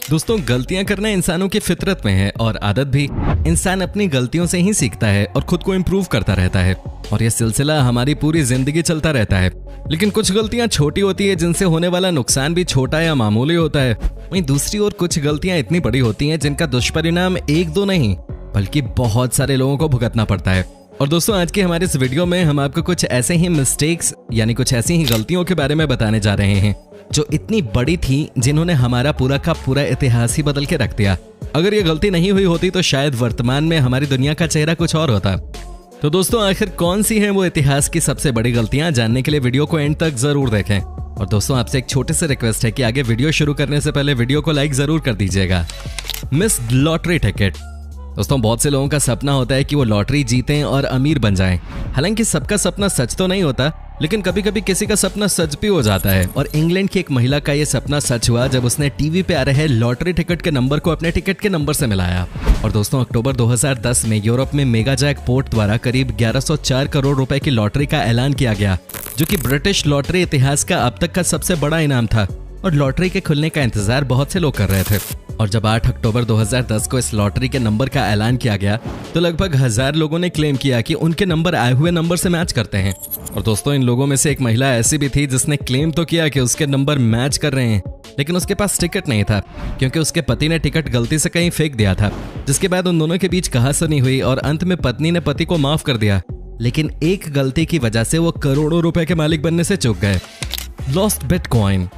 दोस्तों, गलतियां करना इंसानों की फितरत में है और आदत भी। इंसान अपनी गलतियों से ही सीखता है और खुद को इम्प्रूव करता रहता है और यह सिलसिला हमारी पूरी जिंदगी चलता रहता है। लेकिन कुछ गलतियां छोटी होती है जिनसे होने वाला नुकसान भी छोटा या मामूली होता है। वहीं दूसरी ओर कुछ गलतियां इतनी बड़ी होती हैं जिनका दुष्परिणाम एक दो नहीं बल्कि बहुत सारे लोगों को भुगतना पड़ता है। और दोस्तों, आज की हमारे इस वीडियो में हम आपको कुछ ऐसे ही मिस्टेक्स यानी कुछ ऐसी ही गलतियों के बारे में बताने जा रहे हैं जो इतनी बड़ी थी जिन्होंने हमारा पूरा का पूरा इतिहास ही बदल के रख दिया। अगर ये गलती नहीं हुई होती तो शायद वर्तमान में हमारी दुनिया का चेहरा कुछ और होता। तो दोस्तों, आखिर कौन सी हैं वो इतिहास की सबसे बड़ी गलतियां, जानने के लिए वीडियो को एंड तक जरूर देखें। और दोस्तों, आपसे एक छोटे से रिक्वेस्ट है कि आगे वीडियो शुरू करने से पहले वीडियो को लाइक जरूर कर दीजिएगा। Missed lottery ticket. दोस्तों, बहुत से लोगों का सपना होता है कि वो लॉटरी जीतें और अमीर बन जाएं। हालांकि सबका सपना सच तो नहीं होता, लेकिन कभी कभी किसी का सपना सच भी हो जाता है। और इंग्लैंड की एक महिला का ये सपना सच हुआ जब उसने टीवी पे आ रहे लॉटरी टिकट के नंबर को अपने टिकट के नंबर से मिलाया। और दोस्तों, अक्टूबर 2010 में यूरोप में मेगा जैकपॉट द्वारा करीब 1104 करोड़ रुपए की लॉटरी का ऐलान किया गया, जो कि ब्रिटिश लॉटरी इतिहास का अब तक का सबसे बड़ा इनाम था। और लॉटरी के खुलने का इंतजार बहुत से लोग कर रहे थे। और जब 8 अक्टूबर 2010 को इस लॉटरी के नंबर का ऐलान किया गया तो लगभग 1000 लोगों ने क्लेम किया कि उनके नंबर आए हुए नंबर से मैच करते हैं। और दोस्तों, इन लोगों में से एक महिला ऐसी भी थी जिसने क्लेम तो किया कि उसके नंबर मैच कर रहे हैं, लेकिन उसके पास टिकट नहीं था क्योंकि उसके पति ने टिकट गलती से कहीं फेंक दिया था। जिसके बाद उन दोनों के बीच कहासुनी हुई और अंत में पत्नी ने पति को माफ कर दिया, लेकिन एक गलती की वजह से वो करोड़ों रुपए के मालिक बनने से चूक गए। Lost bitcoin.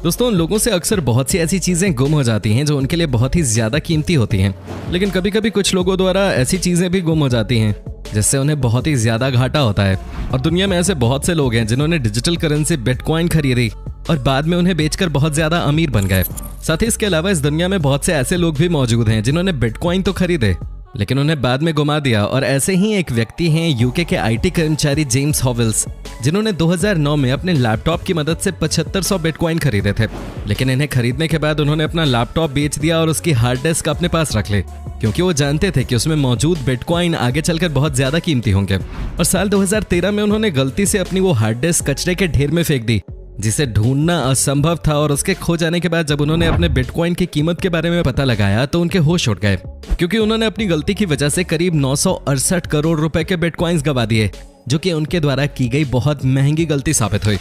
दोस्तों, लोगों से अक्सर बहुत सी ऐसी चीजें गुम हो जाती हैं जो उनके लिए बहुत ही ज्यादा कीमती होती हैं। लेकिन कभी कभी कुछ लोगों द्वारा ऐसी चीजें भी गुम हो जाती हैं जिससे उन्हें बहुत ही ज्यादा घाटा होता है। और दुनिया में ऐसे बहुत से लोग हैं जिन्होंने डिजिटल करेंसी बिटकॉइन खरीदी और बाद में उन्हें बेचकर बहुत ज्यादा अमीर बन गए। साथ ही इसके अलावा इस दुनिया में बहुत से ऐसे लोग भी मौजूद हैं जिन्होंने बिटकॉइन तो खरीदे लेकिन उन्हें बाद में गुमा दिया। और ऐसे ही एक व्यक्ति हैं यूके के आईटी कर्मचारी जेम्स हॉवेल्स, जिन्होंने 2009 में अपने लैपटॉप की मदद से 7500 बिटकॉइन खरीदे थे। लेकिन इन्हें खरीदने के बाद उन्होंने अपना लैपटॉप बेच दिया और उसकी हार्ड डिस्क अपने पास रख ली, क्योंकि वो जानते थे कि उसमें मौजूद बिटकॉइन आगे चलकर बहुत ज्यादा कीमती होंगे। और साल 2013 में उन्होंने गलती से अपनी वो हार्ड डिस्क कचरे के ढेर में फेंक दी, जिसे ढूंढना असंभव था। और उसके खो जाने के बाद जब उन्होंने अपने बिटकॉइन की कीमत के बारे में पता लगाया तो उनके होश उड़ गए, क्योंकि उन्होंने अपनी गलती की वजह से करीब 968 करोड़ रुपए के बिटकॉइंस गवा दिए, जो कि उनके द्वारा की गई बहुत महंगी गलती साबित हुई।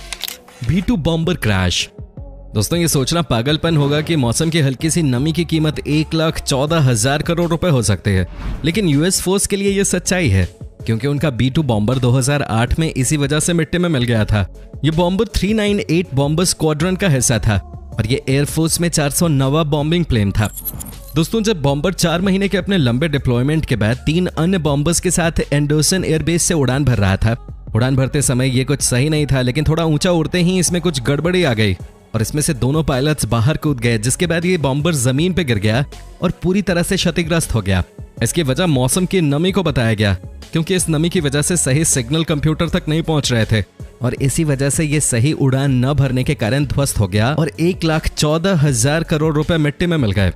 B2 bomber crash. दोस्तों, ये सोचना पागलपन होगा कि मौसम की हल्की सी नमी की कीमत 1,14,000 करोड़ रुपए हो सकते हैं, लेकिन यूएस फोर्स के लिए ये सच्चाई है, क्योंकि उनका B2 बॉम्बर 2008 में इसी वजह से मिट्टी में मिल गया था। ये बॉम्बर 398 बॉम्बर स्क्वाड्रन का हिस्सा था और ये एयरफोर्स में 409वां बॉम्बिंग प्लेन था। दोस्तों, जब बॉम्बर 4 महीने के अपने लंबे डिप्लॉयमेंट के बाद 3 अन्य बॉम्बर्स के साथ एंडरसन एयरबेस से उड़ान भर रहा था। उड़ान भरते समय ये कुछ सही नहीं था, लेकिन थोड़ा ऊंचा उड़ते ही इसमें कुछ गड़बड़ी आ गई और इसमें से दोनों पायलट्स बाहर कूद गए, जिसके बाद ये बॉम्बर जमीन पे गिर गया और पूरी तरह से क्षतिग्रस्त हो गया। इसकी वजह मौसम की नमी को बताया गया, क्योंकि इस नमी की वजह से सही सिग्नल कंप्यूटर तक नहीं पहुंच रहे थे और इसी वजह से ये सही उड़ान न भरने के कारण ध्वस्त हो गया और 1,14,000 करोड़ रुपए मिट्टी में मिल गए।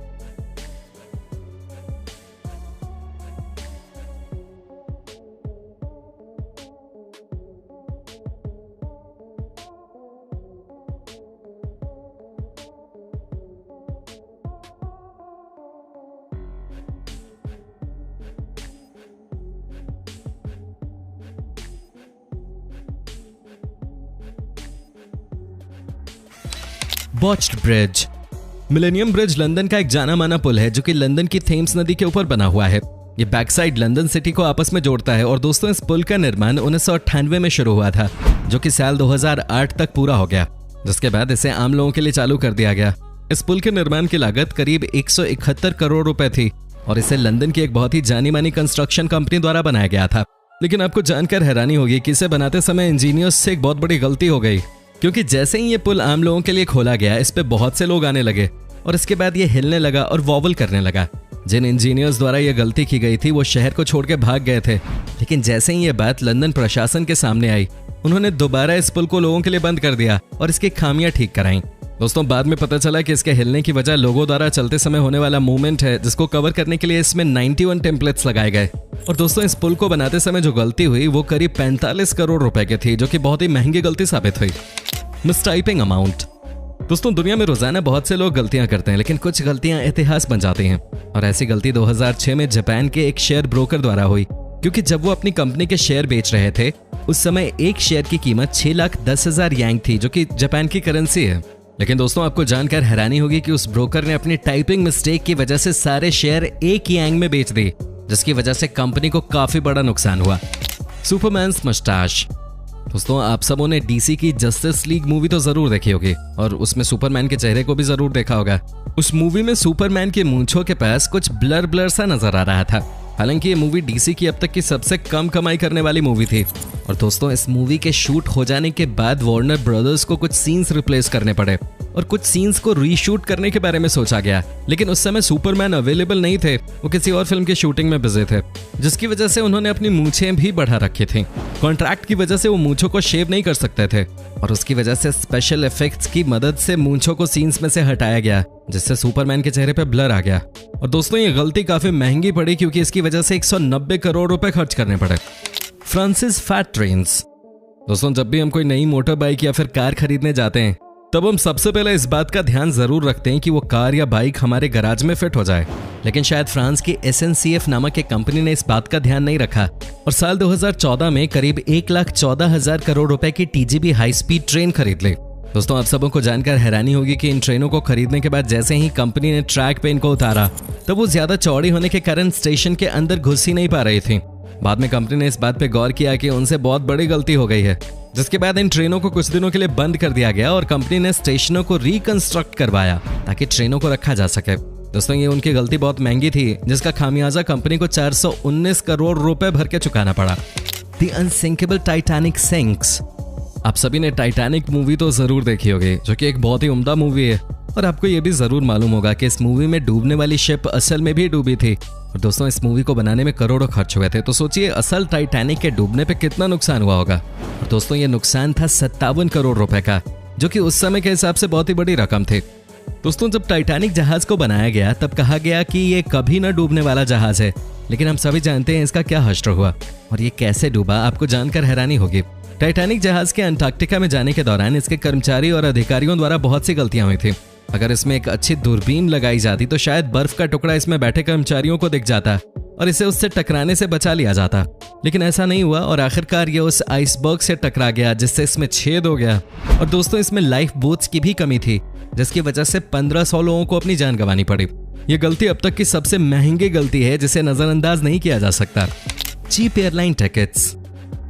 Botched bridge. Millennium bridge London का एक जाना माना पुल है जो कि लंदन की थेम्स नदी के ऊपर बना हुआ है। ये बैक साइड लंदन सिटी को आपस में जोड़ता है। और दोस्तों, इस पुल का निर्माण 1998 में शुरू हुआ था, जो कि साल 2008 तक पूरा हो गया, जिसके बाद इसे आम लोगों के लिए चालू कर दिया गया। इस पुल के निर्माण की लागत करीब 171 करोड़ रुपए थी और इसे लंदन की एक बहुत ही जानी मानी कंस्ट्रक्शन कंपनी द्वारा बनाया गया था। लेकिन आपको जानकर हैरानी होगी कि इसे बनाते समय इंजीनियर्स से एक बहुत बड़ी गलती हो गई, क्योंकि जैसे ही ये पुल आम लोगों के लिए खोला गया, इस पे बहुत से लोग आने लगे और इसके बाद ये हिलने लगा और वॉबल करने लगा। जिन इंजीनियर्स द्वारा यह गलती की गई थी वो शहर को छोड़ के भाग गए थे। लेकिन जैसे ही ये बात लंदन प्रशासन के सामने आई, उन्होंने दोबारा इस पुल को लोगों के लिए बंद कर दिया और इसकी खामियां ठीक कराई। दोस्तों बाद में पता चला कि इसके हिलने की वजह लोगों द्वारा चलते समय होने वाला मूवमेंट है, जिसको कवर करने के लिए इसमें 91 टेम्पलेट्स लगाए गए। और दोस्तों इस पुल को बनाते समय जो गलती हुई वो करीब 45 करोड़ रुपए की थी, जो कि बहुत ही महंगी गलती साबित हुई। मिसटाइपिंग अमाउंट। दोस्तों दुनिया में रोजाना बहुत से लोग गलतियां करते हैं, लेकिन कुछ गलतियां इतिहास बन जाती हैं। और ऐसी गलती 2006 में जापान के एक शेयर ब्रोकर द्वारा हुई, क्योंकि जब वो अपनी कंपनी के शेयर बेच रहे थे उस समय एक शेयर की कीमत 6,10,000 यांग थी, जो कि जापान की करेंसी है। लेकिन दोस्तों आपको जानकर हैरानी होगी कि उस ब्रोकर ने अपनी टाइपिंग मिस्टेक की वजह से सारे शेयर 1 यांग में बेच दिए, जिसकी वजह से कंपनी को काफी बड़ा नुकसान हुआ। सुपरमैन्स मस्टाश। दोस्तों आप सबों ने डीसी की जस्टिस लीग मूवी तो जरूर देखी होगी और उसमें सुपरमैन के चेहरे को भी जरूर देखा होगा। उस मूवी में सुपरमैन के मूंछों के पास कुछ ब्लर सा नजर आ रहा था। हालांकि ये मूवी डीसी की अब तक की सबसे कम कमाई करने वाली मूवी थी। और दोस्तों इस मूवी के शूट हो जाने के बाद वार्नर ब्रदर्स को कुछ सीन्स रिप्लेस करने पड़े और कुछ सीन्स को रीशूट करने के बारे में सोचा गया, लेकिन उस समय सुपरमैन अवेलेबल नहीं थे, वो किसी और फिल्म की शूटिंग में बिजी थे, जिसकी वजह से उन्होंने अपनी मूंछें भी बढ़ा रखी थी। कॉन्ट्रैक्ट की वजह से वो मूंछों को शेव नहीं कर सकते थे और उसकी वजह से स्पेशल इफेक्ट्स की मदद से मूंछों को सीन्स में से हटाया गया, जिससे सुपरमैन के चेहरे पे ब्लर आ गया। और दोस्तों ये गलती काफी महंगी पड़ी, क्योंकि इसकी वजह से 190 करोड़ रुपए खर्च करने पड़े। Francis fat trains. दोस्तों जब भी हम कोई नई मोटर बाइक या फिर कार खरीदने जाते हैं तब हम सबसे पहले इस बात का ध्यान जरूर रखते हैं कि वो कार या बाइक हमारे गैराज में फिट हो जाए। लेकिन शायद फ्रांस की SNCF नामक एक कंपनी ने इस बात का ध्यान नहीं रखा और साल 2014 में करीब 1,14,000 करोड़ रुपए की TGV हाई स्पीड ट्रेन खरीद ली। दोस्तों आप सबों को जानकर हैरानी होगी कि इन ट्रेनों को खरीदने के बाद जैसे ही कंपनी ने ट्रैक पे इनको उतारा तब वो ज्यादा चौड़ी होने के कारण स्टेशन के अंदर घुस ही नहीं पा रही थी। बाद में कंपनी ने इस बात पे गौर किया कि उनसे बहुत बड़ी गलती हो गई है, जिसके बाद इन ट्रेनों को कुछ दिनों के लिए बंद कर दिया गया और कंपनी ने स्टेशनों को रिकंस्ट्रक्ट करवाया ताकि ट्रेनों को रखा जा सके। दोस्तों ये उनकी गलती बहुत महंगी थी, जिसका खामियाजा कंपनी को 419 करोड़ रुपए भर के चुकाना पड़ा। The unsinkable Titanic sinks. आप सभी ने टाइटैनिक मूवी तो जरूर देखी होगी, जो कि एक बहुत ही उम्दा मूवी है और आपको ये भी जरूर मालूम होगा कि इस मूवी में डूबने वाली शिप असल में भी डूबी थी। और दोस्तों इस मूवी को बनाने में करोड़ों खर्च हुए थे, तो सोचिए असल टाइटैनिक के डूबने पे कितना नुकसान हुआ होगा। और दोस्तों ये नुकसान था 57 करोड़ रुपए का, जो कि उस समय के हिसाब से बहुत ही बड़ी रकम थी। दोस्तों जब टाइटैनिक जहाज को बनाया गया तब कहा गया कि ये कभी न डूबने वाला जहाज है, लेकिन हम सभी जानते हैं इसका क्या हश्र हुआ और ये कैसे डूबा, आपको जानकर हैरानी होगी। टाइटैनिक जहाज के अंटार्कटिका में जाने के दौरान इसके कर्मचारी और अधिकारियों द्वारा बहुत सी गलतियां हुई थी। अगर इसमें एक अच्छी दूरबीन लगाई जाती तो शायद बर्फ का टुकड़ा इसमें बैठे कर्मचारियों को दिख जाता और इसे उससे टकराने से बचा लिया जाता, लेकिन ऐसा नहीं हुआ और आखिरकार ये उस आइसबर्ग से टकरा गया, जिससे इसमें छेद हो गया। और दोस्तों इसमें लाइफ बोट्स की भी कमी थी, जिसकी वजह से 1500 लोगों को अपनी जान गंवानी पड़ी। ये गलती अब तक की सबसे महंगी गलती है, जिसे नजरअंदाज नहीं किया जा सकता। Cheap airline tickets.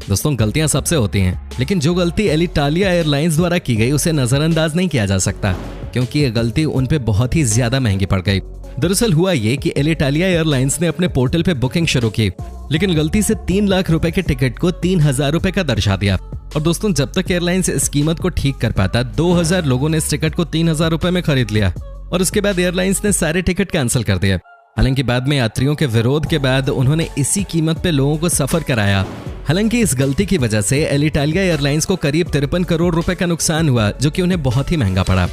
दोस्तों गलतियां सबसे होती हैं, लेकिन जो गलती एलिटालिया एयरलाइंस द्वारा की गई उसे नजरअंदाज नहीं किया जा सकता, क्योंकि ये गलती उन पे बहुत ही ज्यादा महंगी पड़ गई। दरअसल हुआ ये कि एलिटालिया एयरलाइंस ने अपने पोर्टल पे बुकिंग शुरू की, लेकिन गलती से 3 लाख रुपए के टिकट को 3,000 रुपए का दर्शा दिया। और दोस्तों जब तक एयरलाइंस इस कीमत को ठीक कर पाता 2,000 लोगों ने इस टिकट को 3,000 रुपए में खरीद लिया और उसके बाद एयरलाइंस ने सारे टिकट कैंसिल कर दिए। हालांकि बाद में यात्रियों के विरोध के बाद उन्होंने इसी कीमत पे लोगों को सफर कराया। हालांकि इस गलती की वजह से एलिटालिया एयरलाइंस को करीब 53 करोड़ रुपए का नुकसान हुआ, जो कि उन्हें बहुत ही महंगा पड़ा।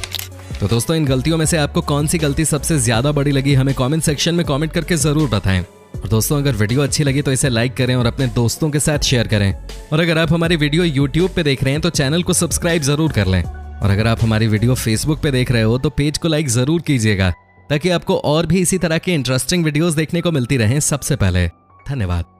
तो दोस्तों इन गलतियों में से आपको कौन सी गलती सबसे ज्यादा बड़ी लगी, हमें कमेंट सेक्शन में कमेंट करके जरूर बताएं। और दोस्तों अगर वीडियो अच्छी लगी तो इसे लाइक करें और अपने दोस्तों के साथ शेयर करें। और अगर आप हमारी वीडियो YouTube पे देख रहे हैं तो चैनल को सब्सक्राइब जरूर कर लें। और अगर आप हमारी वीडियो Facebook पे देख रहे हो तो पेज को लाइक जरूर कीजिएगा, ताकि आपको और भी इसी तरह के इंटरेस्टिंग वीडियोस देखने को मिलती रहें सबसे पहले। धन्यवाद।